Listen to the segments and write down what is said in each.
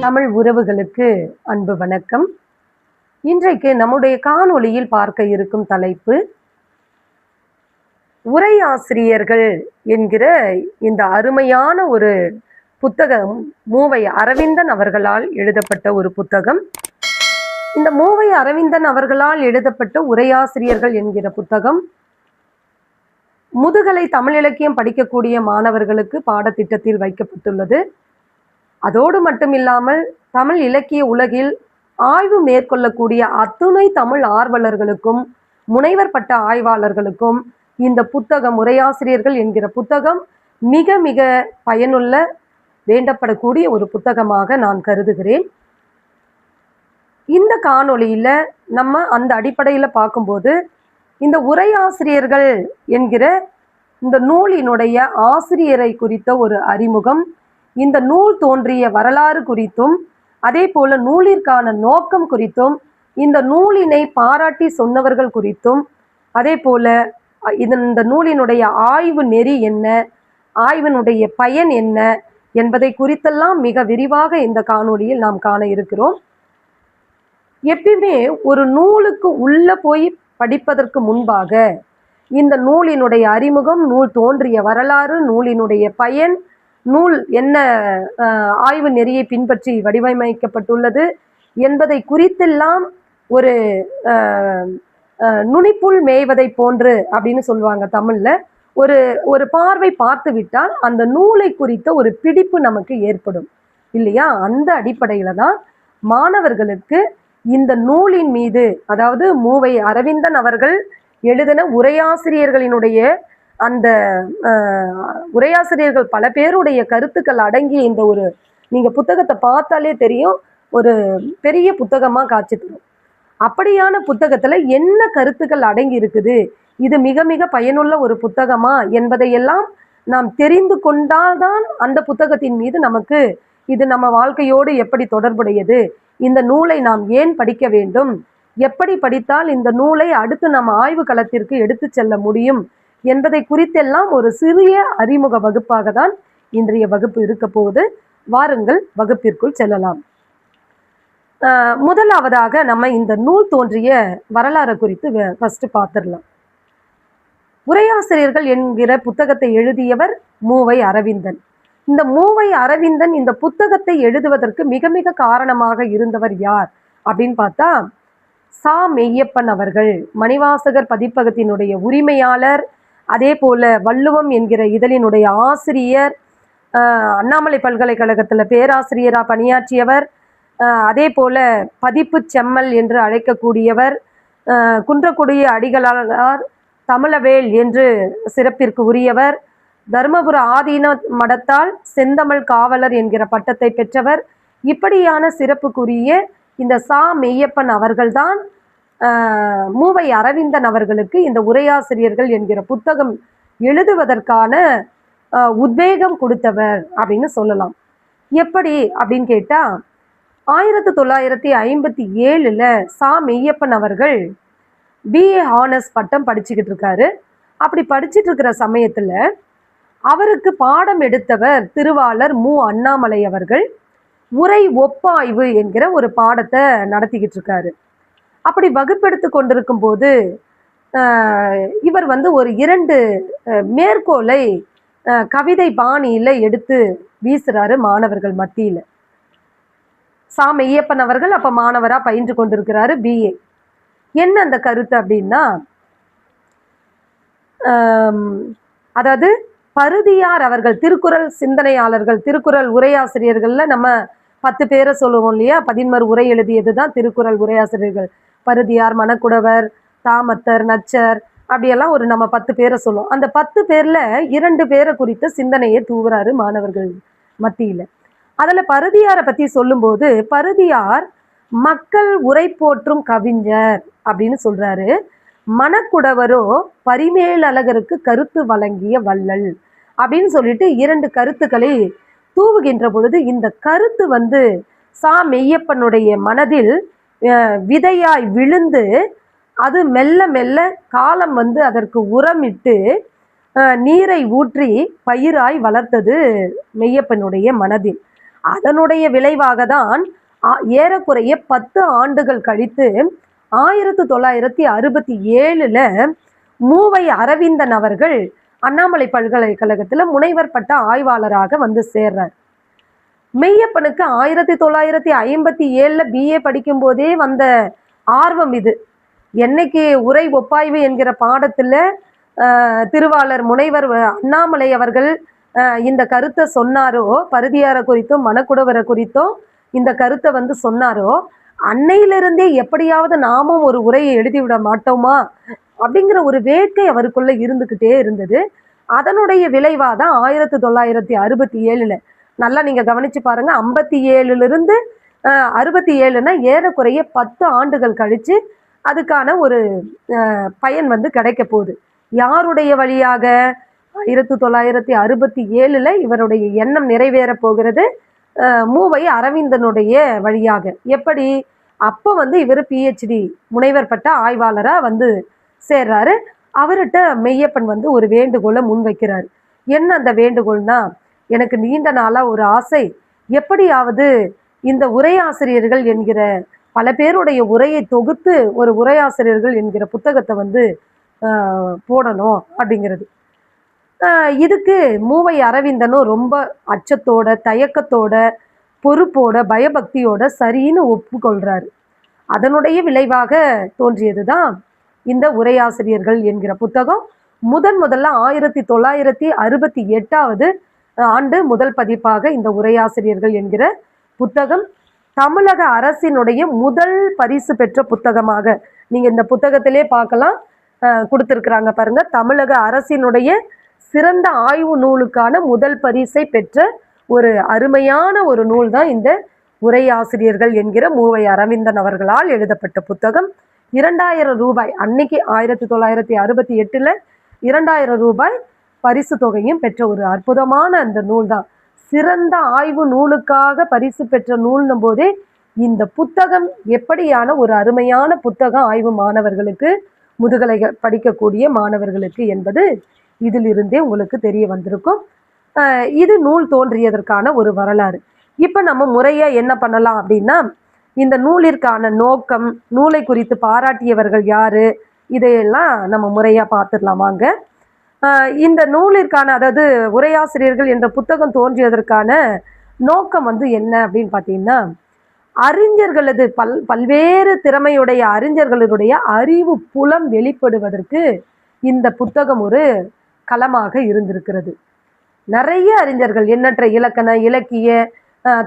தமிழ் உறவுகளுக்கு அன்பு வணக்கம். இன்றைக்கு நம்முடைய காணொளியில் பார்க்க இருக்கும் தலைப்பு உரையாசிரியர்கள் என்கிற இந்த அருமையான ஒரு புத்தகம். மூவை அரவிந்தன் அவர்களால் எழுதப்பட்ட ஒரு புத்தகம். இந்த மூவை அரவிந்தன் அவர்களால் எழுதப்பட்ட உரையாசிரியர்கள் என்கிற புத்தகம் முதுகலை தமிழ் இலக்கியம் படிக்கக்கூடிய மாணவர்களுக்கு பாடத்திட்டத்தில் வைக்கப்பட்டுள்ளது. அதோடு மட்டுமில்லாமல் தமிழ் இலக்கிய உலகில் ஆய்வு மேற்கொள்ளக்கூடிய அத்துணை தமிழ் ஆர்வலர்களுக்கும் முனைவர் பட்ட ஆய்வாளர்களுக்கும் இந்த புத்தகம் உரையாசிரியர்கள் என்கிற புத்தகம் மிக மிக பயனுள்ள வேண்டப்படக்கூடிய ஒரு புத்தகமாக நான் கருதுகிறேன். இந்த காணொளியில நம்ம அந்த அடிப்படையில் பார்க்கும்போது இந்த உரையாசிரியர்கள் என்கிற இந்த நூலினுடைய ஆசிரியரை குறித்த ஒரு அறிமுகம், இந்த நூல் தோன்றிய வரலாறு குறித்தும், அதே போல நூலிற்கான நோக்கம் குறித்தும், இந்த நூலினை பாராட்டி சொன்னவர்கள் குறித்தும், அதே போல இந்த நூலினுடைய ஆய்வு நெறி என்ன, ஆய்வினுடைய பயன் என்ன என்பதை குறித்தெல்லாம் மிக விரிவாக இந்த காணொளியில் நாம் காண இருக்கிறோம். எப்பயுமே ஒரு நூலுக்கு உள்ள போய் படிப்பதற்கு முன்பாக இந்த நூலினுடைய அறிமுகம், நூல் தோன்றிய வரலாறு, நூலினுடைய பயன், நூல் என்ன ஆய்வு நெறியை பின்பற்றி வடிவமைக்கப்பட்டுள்ளது என்பதை குறித்தெல்லாம் ஒரு நுனிப்புள் மேய்வதை போன்று அப்படின்னு சொல்லுவாங்க தமிழ்ல. ஒரு ஒரு பார்வை பார்த்து விட்டால் அந்த நூலை குறித்த ஒரு பிடிப்பு நமக்கு ஏற்படும் இல்லையா? அந்த அடிப்படையில தான் மாணவர்களுக்கு இந்த நூலின் மீது, அதாவது மூவை அரவிந்தன் அவர்கள் எழுதின உரையாசிரியர்களினுடைய அந்த உரையாசிரியர்கள் பல பேருடைய கருத்துக்கள் அடங்கிய இந்த ஒரு, நீங்க புத்தகத்தை பார்த்தாலே தெரியும், ஒரு பெரிய புத்தகமா காட்சி தரும். அப்படியான புத்தகத்துல என்ன கருத்துக்கள் அடங்கி இருக்குது, இது மிக மிக பயனுள்ள ஒரு புத்தகமா என்பதையெல்லாம் நாம் தெரிந்து கொண்டால்தான் அந்த புத்தகத்தின் மீது நமக்கு இது நம்ம வாழ்க்கையோடு எப்படி தொடர்புடையது, இந்த நூலை நாம் ஏன் படிக்க வேண்டும், எப்படி படித்தால் இந்த நூலை அடுத்து நம்ம ஆய்வு களத்திற்கு எடுத்து செல்ல முடியும் என்பதை குறித்தெல்லாம் ஒரு சிறிய அறிமுக வகுப்பாக தான் இன்றைய வகுப்பு இருக்க போது. வாருங்கள் வகுப்பிற்குள் செல்லலாம். முதலாவதாக நம்ம இந்த நூல் தோன்றிய வரலாறு குறித்து ஃபர்ஸ்ட் பார்த்துடலாம். உரையாசிரியர்கள் என்கிற புத்தகத்தை எழுதியவர் மூவை அரவிந்தன். இந்த மூவை அரவிந்தன் இந்த புத்தகத்தை எழுதுவதற்கு மிக மிக காரணமாக இருந்தவர் யார் அப்படின்னு பார்த்தா, சா மெய்யப்பன் அவர்கள், மணிவாசகர் பதிப்பகத்தினுடைய உரிமையாளர், அதே போல வள்ளுவம் என்கிற இதழினுடைய ஆசிரியர், அண்ணாமலை பல்கலைக்கழகத்தில் பேராசிரியராக பணியாற்றியவர், அதே போல பதிப்பு செம்மல் என்று அழைக்கக்கூடியவர், குன்றக்குடி அடிகளார் தமிழவேல் என்று சிறப்பிற்கு உரியவர், தர்மபுர ஆதீன மடத்தால் செந்தமிழ் காவலர் என்கிற பட்டத்தை பெற்றவர். இப்படியான சிறப்புக்குரிய இந்த சா மெய்யப்பன் அவர்கள்தான் மூவை அரவிந்தன் அவர்களுக்கு இந்த உரையாசிரியர்கள் என்கிற புத்தகம் எழுதுவதற்கான உத்வேகம் கொடுத்தவர் அப்படின்னு சொல்லலாம். எப்படி அப்படின்னு கேட்டா, 1957 சா மெய்யப்பன் அவர்கள் பிஏ ஹானர்ஸ் பட்டம் படிச்சுக்கிட்டு இருக்காரு. அப்படி படிச்சுட்டு இருக்கிற சமயத்துல அவருக்கு பாடம் எடுத்தவர் திருவாளர் மு அண்ணாமலை அவர்கள் உரை ஒப்பாய்வு என்கிற ஒரு பாடத்தை நடத்திக்கிட்டு இருக்காரு. அப்படி வகுப்பெடுத்து கொண்டிருக்கும் போது இவர் ஒரு 2 மேற்கோளை கவிதை பாணியில எடுத்து வீசுறாரு மாணவர்கள் மத்தியில. சா மெய்யப்பன் அவர்கள் அப்ப மாணவரா பயின்று கொண்டிருக்கிறாரு, பிஏ. என்ன அந்த கருத்து அப்படின்னா, அதாவது பருதியார் அவர்கள் திருக்குறள் சிந்தனையாளர்கள், திருக்குறள் உரையாசிரியர்கள்ல நம்ம 10 பேரை சொல்லுவோம் இல்லையா? 11 உரை எழுதியதுதான் திருக்குறள் உரையாசிரியர்கள். பருதியார், மணக்குடவர், தாமத்தர், நச்சர், அப்படியெல்லாம் ஒரு நம்ம 10 பேரை சொல்லுவோம். அந்த 10 பேர்ல 2 பேரை குறித்த சிந்தனையை தூவுறாரு மாணவர்கள் மத்தியில. அதுல பருதியாரை பத்தி சொல்லும்போது, பருதியார் மக்கள் உரை போற்றும் கவிஞர் அப்படின்னு சொல்றாரு. மணக்குடவரோ பரிமேலழகருக்கு கருத்து வழங்கிய வள்ளல் அப்படின்னு சொல்லிட்டு 2 கருத்துக்களை தூவுகின்ற பொழுது, இந்த கருத்து சா மெய்யப்பனுடைய மனதில் விதையாய் விழுந்து அது மெல்ல மெல்ல காலம் அதற்கு உரமிட்டு நீரை ஊற்றி பயிராய் வளர்த்தது மெய்யப்பனுடைய மனதில். அதனுடைய விளைவாக தான் ஏறக்குறைய 10 ஆண்டுகள் கழித்து 1967ல் மூவை அரவிந்தன் அவர்கள் அண்ணாமலை பல்கலைக்கழகத்தில் முனைவர் பட்ட ஆய்வாளராக வந்து சேர்றார். மெய்யப்பனுக்கு 1957ல் பிஏ படிக்கும் போதே வந்த ஆர்வம் இது. என்னைக்கு உரை ஒப்பாய்வு என்கிற பாடத்துல திருவாளர் முனைவர் அண்ணாமலை அவர்கள் இந்த கருத்தை சொன்னாரோ, பருதியாரை குறித்தும் மணக்குடவரை குறித்தும் இந்த கருத்தை வந்து சொன்னாரோ, அன்னையிலிருந்தே எப்படியாவது நாமும் ஒரு உரையை எழுதிவிட மாட்டோமா அப்படிங்கிற ஒரு வேட்கை அவருக்குள்ள இருந்துகிட்டே இருந்தது. அதனுடைய விளைவாதான் 1967ல் நல்லா நீங்க கவனிச்சு பாருங்க, 57லிருந்து 67னா ஏறக்குறைய 10 ஆண்டுகள் கழிச்சு அதுக்கான ஒரு பயன் வந்து கிடைக்க போகுது. யாருடைய வழியாக? 1967ல் இவருடைய எண்ணம் நிறைவேற போகிறது மூவை அரவிந்தனுடைய வழியாக. எப்படி? அப்போ வந்து இவர் பிஹெச்டி முனைவர் பட்ட ஆய்வாளரா வந்து சேர்றாரு. அவர்கிட்ட மெய்யப்பன் வந்து ஒரு வேண்டுகோளை முன்வைக்கிறார். என்ன அந்த வேண்டுகோள்னா, எனக்கு நீண்ட நாளா ஒரு ஆசை, எப்படியாவது இந்த உரையாசிரியர்கள் என்கிற பல பேருடைய உரையை தொகுத்து ஒரு உரையாசிரியர்கள் என்கிற புத்தகத்தை வந்து போடணும் அப்படிங்கிறது. இதுக்கு மூவை அரவிந்தனும் ரொம்ப அச்சத்தோட, தயக்கத்தோட, பொறுப்போட, பயபக்தியோட சரின்னு ஒப்புக்கொள்றாரு. அதனுடைய விளைவாக தோன்றியதுதான் இந்த உரையாசிரியர்கள் என்கிற புத்தகம். முதல்ல 1968வது ஆண்டு முதல் பதிப்பாக இந்த உரையாசிரியர்கள் என்கிற புத்தகம் தமிழக அரசினுடைய முதல் பரிசு பெற்ற புத்தகமாக நீங்க இந்த புத்தகத்திலே பார்க்கலாம். கொடுத்திருக்கிறாங்க பாருங்க, தமிழக அரசினுடைய சிறந்த ஆய்வு நூலுக்கான முதல் பரிசை பெற்ற ஒரு அருமையான ஒரு நூல் தான் இந்த உரையாசிரியர்கள் என்கிற மூவை அரவிந்தன் அவர்களால் எழுதப்பட்ட புத்தகம். 2000 ரூபாய், அன்னைக்கு 1968ல் 2000 ரூபாய் பரிசு தொகையும் பெற்ற ஒரு அற்புதமான அந்த நூல் தான். சிறந்த ஆய்வு நூலுக்காக பரிசு பெற்ற நூல்னும் போதே இந்த புத்தகம் எப்படியான ஒரு அருமையான புத்தகம் ஆய்வு மாணவர்களுக்கு, முதுகலை படிக்கக்கூடிய மாணவர்களுக்கு என்பது இதிலிருந்தே உங்களுக்கு தெரிய வந்திருக்கும். இது நூல் தோன்றியதற்கான ஒரு வரலாறு. இப்போ நம்ம முறையா என்ன பண்ணலாம் அப்படின்னா, இந்த நூலிற்கான நோக்கம், நூலை குறித்து பாராட்டியவர்கள் யாரு, இதையெல்லாம் நம்ம முறையா பார்த்துடலாம் வாங்க. இந்த நூலிற்கான, அதாவது உரையாசிரியர்கள் என்ற புத்தகம் தோன்றியதற்கான நோக்கம் வந்து என்ன அப்படின்னு பார்த்தீங்கன்னா, அறிஞர்களது பல்வேறு திறமையுடைய அறிஞர்களுடைய அறிவு புலம் வெளிப்படுவதற்கு இந்த புத்தகம் ஒரு களமாக இருந்திருக்கிறது. நிறைய அறிஞர்கள், எண்ணற்ற இலக்கண, இலக்கிய,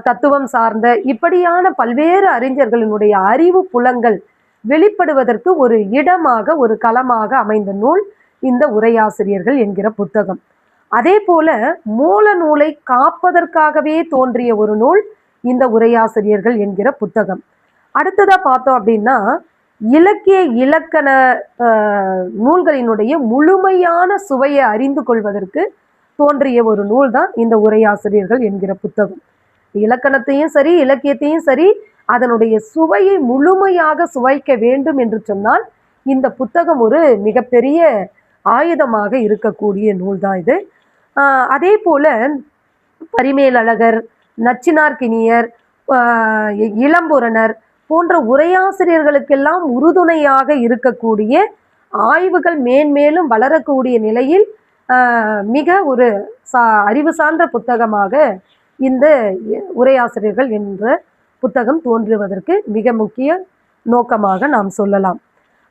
தத்துவம் சார்ந்த இப்படியான பல்வேறு அறிஞர்களினுடைய அறிவு புலங்கள் வெளிப்படுவதற்கு ஒரு இடமாக, ஒரு களமாக அமைந்த நூல் இந்த உரையாசிரியர்கள் என்கிற புத்தகம். அதே போல மூல நூலை காப்பதற்காகவே தோன்றிய ஒரு நூல் இந்த உரையாசிரியர்கள் என்கிற புத்தகம். அடுத்ததா பார்த்தோம் அப்படின்னா, இலக்கிய இலக்கண நூல்களினுடைய முழுமையான சுவையை அறிந்து கொள்வதற்கு தோன்றிய ஒரு நூல் தான் இந்த உரையாசிரியர்கள் என்கிற புத்தகம். இலக்கணத்தையும் சரி, இலக்கியத்தையும் சரி, அதனுடைய சுவையை முழுமையாக சுவைக்க வேண்டும் என்று சொன்னால் இந்த புத்தகம் ஒரு மிகப்பெரிய ஆயுதமாக இருக்கக்கூடிய நூல் தான் இது. அதே போல பரிமேலழகர், நச்சினார்க்கினியர், இளம்புறனர் போன்ற உரையாசிரியர்களுக்கெல்லாம் உறுதுணையாக இருக்கக்கூடிய, ஆய்வுகள் மேன்மேலும் வளரக்கூடிய நிலையில் மிக ஒரு அறிவு சார்ந்த புத்தகமாக இந்த உரையாசிரியர்கள் என்ற புத்தகம் தோன்றுவதற்கு மிக முக்கிய நோக்கமாக நாம் சொல்லலாம்.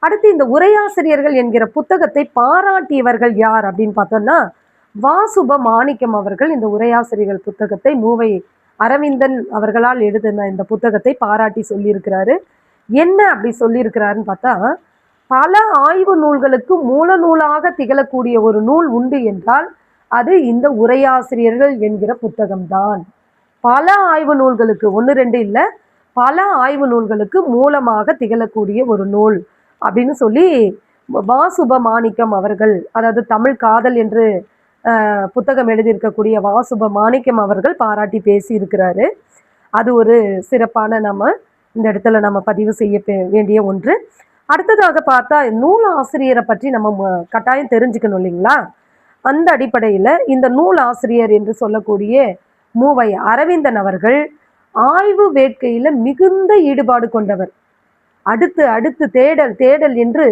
அடுத்து இந்த உரையாசிரியர்கள் என்கிற புத்தகத்தை பாராட்டியவர்கள் யார் அப்படின்னு பார்த்தோம்னா, வாசுப மாணிக்கம் அவர்கள் இந்த உரையாசிரியர்கள் புத்தகத்தை மூவை அரவிந்தன் அவர்களால் எழுதின இந்த புத்தகத்தை பாராட்டி சொல்லியிருக்கிறாரு. என்ன அப்படி சொல்லியிருக்கிறாருன்னு பார்த்தா, பல ஆய்வு நூல்களுக்கு மூல நூலாக திகழக்கூடிய ஒரு நூல் உண்டு என்றால் அது இந்த உரையாசிரியர்கள் என்கிற புத்தகம்தான். பல ஆய்வு நூல்களுக்கு, 1-2 இல்லை, பல ஆய்வு நூல்களுக்கு மூலமாக திகழக்கூடிய ஒரு நூல் அப்படின்னு சொல்லி வாசுப மாணிக்கம் அவர்கள், அதாவது தமிழ் காதல் என்று புத்தகம் எழுதியிருக்கக்கூடிய வாசுப மாணிக்கம் அவர்கள் பாராட்டி பேசி இருக்கிறாரு. அது ஒரு சிறப்பான நம்ம இந்த இடத்துல நம்ம பதிவு செய்ய வேண்டிய ஒன்று. அடுத்ததாக பார்த்தா, நூல் ஆசிரியரை பற்றி நம்ம கட்டாயம் தெரிஞ்சுக்கணும் இல்லைங்களா? அந்த அடிப்படையில் இந்த நூல் ஆசிரியர் என்று சொல்லக்கூடிய மூவை அரவிந்தன் அவர்கள் ஆய்வு வேட்கையில மிகுந்த ஈடுபாடு கொண்டவர். அடுத்து அடுத்து தேடல் தேடல் என்று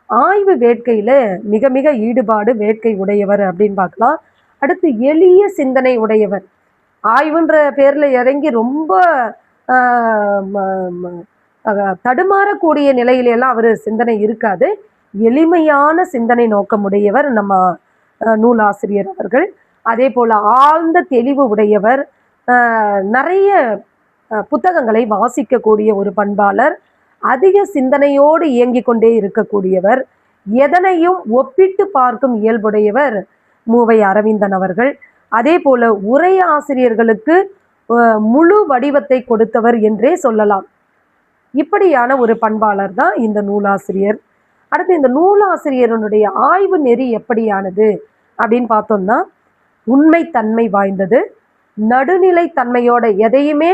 ஆய்வு வேட்கையில மிக மிக ஈடுபாடு வேட்கை உடையவர் அப்படின்னு பார்க்கலாம். அடுத்து எளிய சிந்தனை உடையவர். ஆய்வுன்ற பேர்ல இறங்கி ரொம்ப தடுமாறக்கூடிய நிலையிலெல்லாம் அவர் சிந்தனை இருக்காது. எளிமையான சிந்தனை நோக்கமுடையவர் நம்ம நூலாசிரியர் அவர்கள். அதே போல ஆழ்ந்த தெளிவு உடையவர். நிறைய புத்தகங்களை வாசிக்கக்கூடிய ஒரு பண்பாளர். அதிக சிந்தனையோடு இயங்கிக் கொண்டே இருக்கக்கூடியவர். எதனையும் ஒப்பிட்டு பார்க்கும் இயல்புடையவர் மூவை அரவிந்தன் அவர்கள். அதே போல உரையாசிரியர்களுக்கு முழு வடிவத்தை கொடுத்தவர் என்றே சொல்லலாம். இப்படியான ஒரு பண்பாளர் தான் இந்த நூலாசிரியர். அடுத்து இந்த நூலாசிரியருடைய ஆய்வு நெறி எப்படியானது அப்படின்னு பார்த்தோம்னா, உண்மைத்தன்மை வாய்ந்தது. நடுநிலைத்தன்மையோட எதையுமே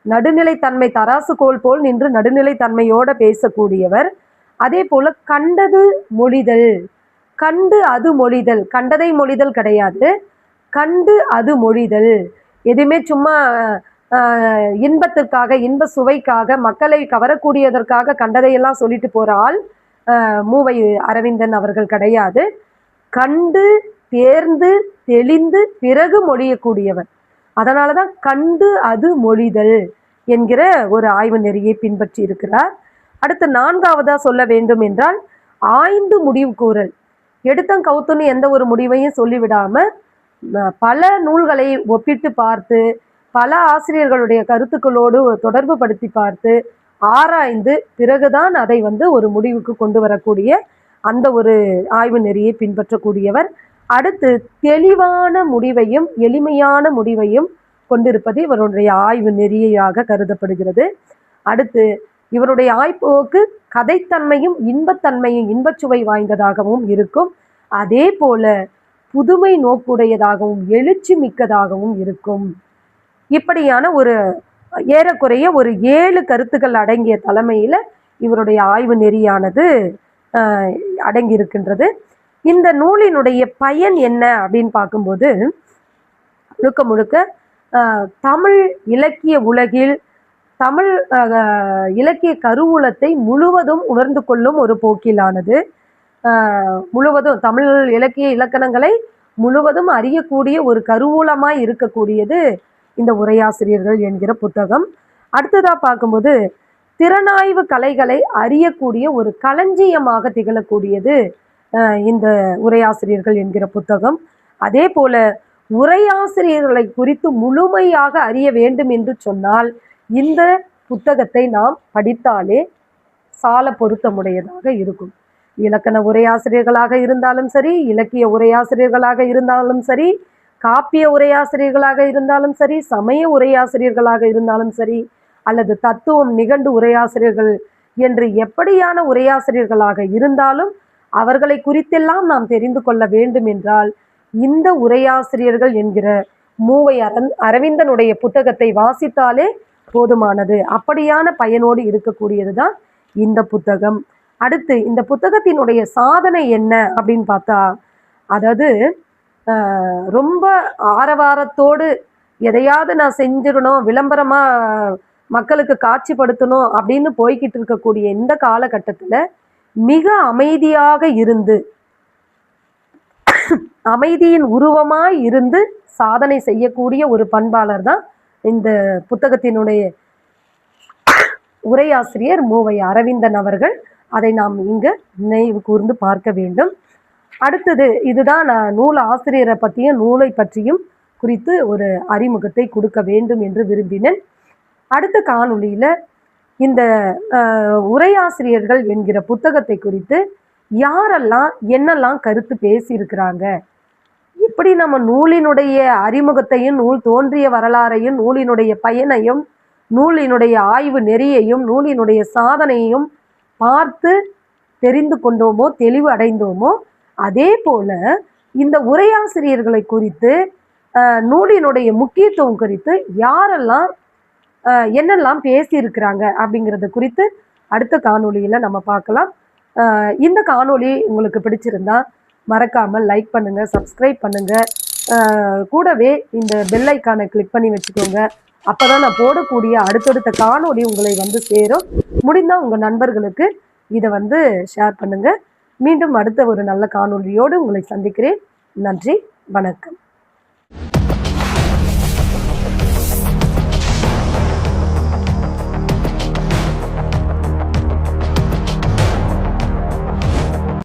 நடுநிலைத்தன்மை தராசு கோல் போல் நின்று நடுநிலைத்தன்மையோட பேசக்கூடியவர். அதே போல கண்டது மொழிதல், கண்டு அது மொழிதல், கண்டதை மொழிதல் கிடையாது, கண்டு அது மொழிதல். எதுவுமே சும்மா இன்பத்திற்காக இன்ப சுவைக்காக மக்களை கவரக்கூடியதற்காக கண்டதையெல்லாம் சொல்லிட்டு போற ஆள் மூவை அரவிந்தன் அவர்கள் கிடையாது. கண்டு தேர்ந்து தெளிந்து பிறகு மொழியக்கூடியவர். அதனாலதான் கண்டு அது மொழிதல் என்கிற ஒரு ஆய்வு நெறியை பின்பற்றி இருக்கிறார். அடுத்து நான்காவதா சொல்ல வேண்டும் என்றால் ஆய்ந்து முடிவு கூறல். எடுத்தம் கவுத்துன்னு எந்த ஒரு முடிவையும் சொல்லிவிடாம பல நூல்களை ஒப்பிட்டு பார்த்து பல ஆசிரியர்களுடைய கருத்துக்களோடு தொடர்பு படுத்தி பார்த்து ஆராய்ந்து பிறகுதான் அதை ஒரு முடிவுக்கு கொண்டு வரக்கூடிய அந்த ஒரு ஆய்வு நெறியை பின்பற்றக்கூடியவர். அடுத்து தெளிவான முடிவையும் எளிமையான முடிவையும் கொண்டிருப்பது இவருடைய ஆய்வு நெறியாக கருதப்படுகிறது. அடுத்து இவருடைய ஆய்வுக்கு கதைத்தன்மையும் இன்பத்தன்மையும் இன்பச்சுவை வாய்ந்ததாகவும் இருக்கும். அதே போல புதுமை நோக்குடையதாகவும் எழுச்சி மிக்கதாகவும் இருக்கும். இப்படியான ஒரு ஏறக்குறைய ஒரு 7 கருத்துக்கள் அடங்கிய தலைமையில இவருடைய ஆய்வு நெறியானது அடங்கி இருக்கின்றது. இந்த நூலினுடைய பயன் என்ன அப்படின்னு பார்க்கும்போது, முழுக்க முழுக்க தமிழ் இலக்கிய உலகில் தமிழ் இலக்கிய கருவூலத்தை முழுவதும் உணர்ந்து கொள்ளும் ஒரு போக்கிலானது. முழுவதும் தமிழ் இலக்கிய இலக்கணங்களை முழுவதும் அறியக்கூடிய ஒரு கருவூலமாய் இருக்கக்கூடியது இந்த உரையாசிரியர்கள் என்கிற புத்தகம். அடுத்ததா பார்க்கும்போது திறனாய்வு கலைகளை அறியக்கூடிய ஒரு களஞ்சியமாக திகழக்கூடியது இந்த உரையாசிரியர்கள் என்கிற புத்தகம். அதே போல உரையாசிரியர்களை குறித்து முழுமையாக அறிய வேண்டும் என்று சொன்னால் இந்த புத்தகத்தை நாம் படித்தாலே சால பொருத்தமுடையதாக இருக்கும். இலக்கண உரையாசிரியர்களாக இருந்தாலும் சரி, இலக்கிய உரையாசிரியர்களாக இருந்தாலும் சரி, காப்பிய உரையாசிரியர்களாக இருந்தாலும் சரி, சமய உரையாசிரியர்களாக இருந்தாலும் சரி, அல்லது தத்துவம் நிகண்டு உரையாசிரியர்கள் என்று எப்படியான உரையாசிரியர்களாக இருந்தாலும் அவர்களை குறித்தெல்லாம் நாம் தெரிந்து கொள்ள வேண்டும் என்றால் இந்த உரையாசிரியர்கள் என்கிற மூவை அரவிந்தனுடைய புத்தகத்தை வாசித்தாலே போதுமானது. அப்படியான பயனோடு இருக்கக்கூடியது தான் இந்த புத்தகம். அடுத்து இந்த புத்தகத்தினுடைய சாதனை என்ன அப்படின்னு பார்த்தா, அதாவது ரொம்ப ஆரவாரத்தோடு எதையாவது நான் செஞ்சிடணும், விளம்பரமா மக்களுக்கு காட்சிப்படுத்தணும் அப்படின்னு போய்கிட்டு இருக்கக்கூடிய இந்த காலகட்டத்தில் மிக அமைதியாக இருந்து அமைதியின் உருவமாய் இருந்து சாதனை செய்யக்கூடிய ஒரு பண்பாளர் தான் இந்த புத்தகத்தினுடைய உரையாசிரியர் மூவை அரவிந்தன் அவர்கள். அதை நாம் இங்கு நினைவு கூர்ந்து பார்க்க வேண்டும். அடுத்தது இதுதான் நான் நூல் ஆசிரியரை பற்றியும் நூலை பற்றியும் குறித்து ஒரு அறிமுகத்தை கொடுக்க வேண்டும் என்று விரும்பினேன். அடுத்த காணொளியில் இந்த உரையாசிரியர்கள் என்கிற புத்தகத்தை குறித்து யாரெல்லாம் என்னெல்லாம் கருத்து பேசியிருக்கிறாங்க, எப்படி நம்ம நூலினுடைய அறிமுகத்தையும் நூல் தோன்றிய வரலாறையும் நூலினுடைய பயனையும் நூலினுடைய ஆய்வு நெறியையும் நூலினுடைய சாதனையையும் பார்த்து தெரிந்து கொண்டோமோ தெளிவு அடைந்தோமோ, அதே போல இந்த உரையாசிரியர்களை குறித்து நூலினுடைய முக்கியத்துவம் குறித்து யாரெல்லாம் என்னெல்லாம் பேசியிருக்கிறாங்க அப்படிங்கிறத குறித்து அடுத்த காணொளியில் நம்ம பார்க்கலாம். இந்த காணொளி உங்களுக்கு பிடிச்சிருந்தா மறக்காமல் லைக் பண்ணுங்கள், சப்ஸ்கிரைப் பண்ணுங்கள், கூடவே இந்த பெல் ஐக்கானை கிளிக் பண்ணி வச்சுக்கோங்க. அப்பதான் நான் போடக்கூடிய அடுத்தடுத்த காணொளி உங்களை வந்து சேரும். முடிந்தா உங்க நண்பர்களுக்கு இதை வந்து ஷேர் பண்ணுங்க. மீண்டும் அடுத்த ஒரு நல்ல காணொளியோடு உங்களை சந்திக்கிறேன். நன்றி, வணக்கம்.